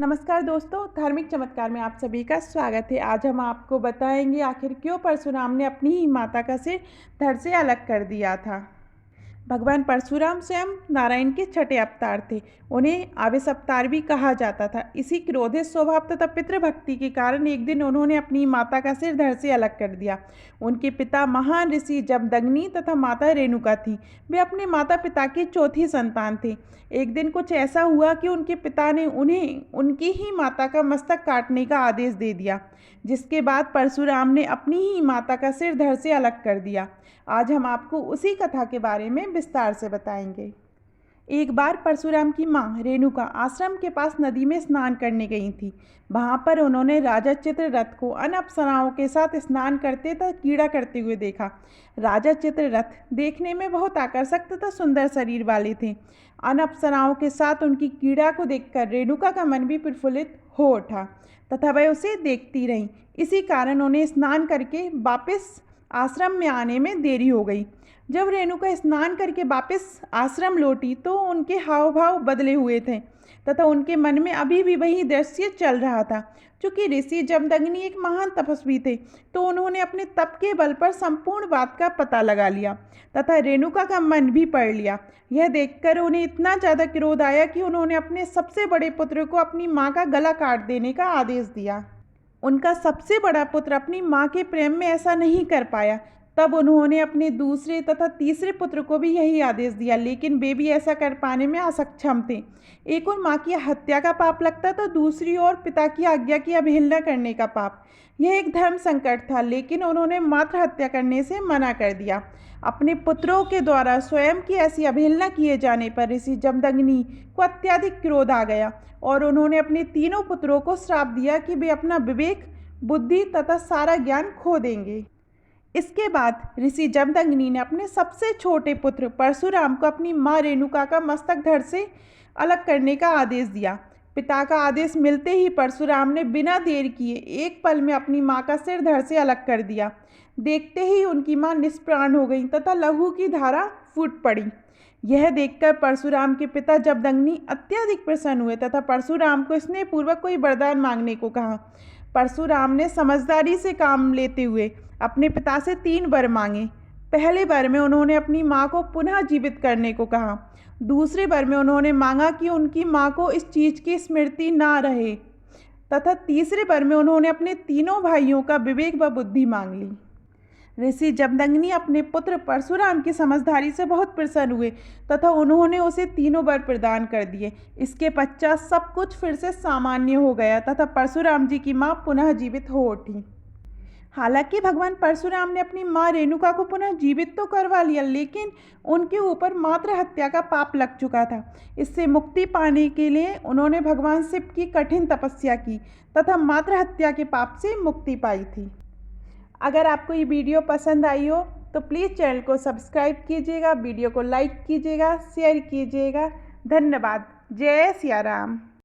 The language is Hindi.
नमस्कार दोस्तों, धार्मिक चमत्कार में आप सभी का स्वागत है। आज हम आपको बताएंगे आखिर क्यों परशुराम ने अपनी ही माता का सिर धड़ से अलग कर दिया था। भगवान परशुराम स्वयं नारायण के छठे अवतार थे। उन्हें आवेश अवतार भी कहा जाता था। इसी क्रोधित स्वभाव तथा पितृभक्ति के कारण एक दिन उन्होंने अपनी माता का सिर धड़ से अलग कर दिया। उनके पिता महान ऋषि जमदग्नि तथा माता रेणुका थी। वे अपने माता पिता की चौथी संतान थे। एक दिन कुछ ऐसा हुआ कि उनके पिता ने उन्हें उनकी ही माता का मस्तक काटने का आदेश दे दिया, जिसके बाद परशुराम ने अपनी ही माता का सिर धड़ से अलग कर दिया। आज हम आपको उसी कथा के बारे में विस्तार से बताएंगे। एक बार परशुराम की माँ रेणुका आश्रम के पास नदी में स्नान करने गई थी। वहाँ पर उन्होंने राजा चित्ररथ को अन्य अप्सराओं के साथ स्नान करते तथा क्रीड़ा करते हुए देखा। राजा चित्ररथ देखने में बहुत आकर्षक तथा सुंदर शरीर वाले थे। अन्य अप्सराओं के साथ उनकी क्रीड़ा को देखकर रेणुका का मन भी प्रफुल्लित हो उठा तथा वह उसे देखती रही। इसी कारण उन्हें स्नान करके वापस आश्रम में आने में देरी हो गई। जब रेणुका स्नान करके वापस आश्रम लौटी तो उनके हाव भाव बदले हुए थे तथा उनके मन में अभी भी वही दृश्य चल रहा था। चूँकि ऋषि जमदग्नि एक महान तपस्वी थे तो उन्होंने अपने तप के बल पर संपूर्ण बात का पता लगा लिया तथा रेणुका का मन भी पढ़ लिया। यह देखकर उन्हें इतना ज़्यादा क्रोध आया कि उन्होंने अपने सबसे बड़े पुत्र को अपनी माँ का गला काट देने का आदेश दिया। उनका सबसे बड़ा पुत्र अपनी माँ के प्रेम में ऐसा नहीं कर पाया। तब उन्होंने अपने दूसरे तथा तीसरे पुत्र को भी यही आदेश दिया, लेकिन वे भी ऐसा कर पाने में असक्षम थे। एक और माँ की हत्या का पाप लगता तो दूसरी ओर पिता की आज्ञा की अवहेलना करने का पाप। यह एक धर्म संकट था, लेकिन उन्होंने मात्र हत्या करने से मना कर दिया। अपने पुत्रों के द्वारा स्वयं की ऐसी अवहेलना किए जाने पर ऋषि जमदग्नि को अत्यधिक क्रोध आ गया और उन्होंने अपने तीनों पुत्रों को श्राप दिया कि वे अपना विवेक, बुद्धि तथा सारा ज्ञान खो देंगे। इसके बाद ऋषि जमदग्नि ने अपने सबसे छोटे पुत्र परशुराम को अपनी माँ रेणुका का मस्तक धड़ से अलग करने का आदेश दिया। पिता का आदेश मिलते ही परशुराम ने बिना देर किए एक पल में अपनी माँ का सिर धड़ से अलग कर दिया। देखते ही उनकी माँ निष्प्राण हो गई तथा लहू की धारा फूट पड़ी। यह देखकर परशुराम के पिता जमदग्नि अत्यधिक प्रसन्न हुए तथा परशुराम को स्नेहपूर्वक कोई वरदान मांगने को कहा। परशुराम ने समझदारी से काम लेते हुए अपने पिता से 3 वर मांगे। पहले वर में उन्होंने अपनी माँ को पुनः जीवित करने को कहा। दूसरे वर में उन्होंने मांगा कि उनकी माँ को इस चीज़ की स्मृति ना रहे तथा तीसरे वर में उन्होंने अपने तीनों भाइयों का विवेक व बुद्धि मांग ली। ऋषि जमदग्नि अपने पुत्र परशुराम की समझदारी से बहुत प्रसन्न हुए तथा उन्होंने उसे तीनों वर प्रदान कर दिए। इसके पश्चात सब कुछ फिर से सामान्य हो गया तथा परशुराम जी की माँ पुनः जीवित हो उठी। हालांकि भगवान परशुराम ने अपनी माँ रेणुका को पुनः जीवित तो करवा लिया, लेकिन उनके ऊपर मात्र हत्या का पाप लग चुका था। इससे मुक्ति पाने के लिए उन्होंने भगवान शिव की कठिन तपस्या की तथा मात्र हत्या के पाप से मुक्ति पाई थी। अगर आपको ये वीडियो पसंद आई हो तो प्लीज़ चैनल को सब्सक्राइब कीजिएगा, वीडियो को लाइक कीजिएगा, शेयर कीजिएगा। धन्यवाद। जय सिया राम।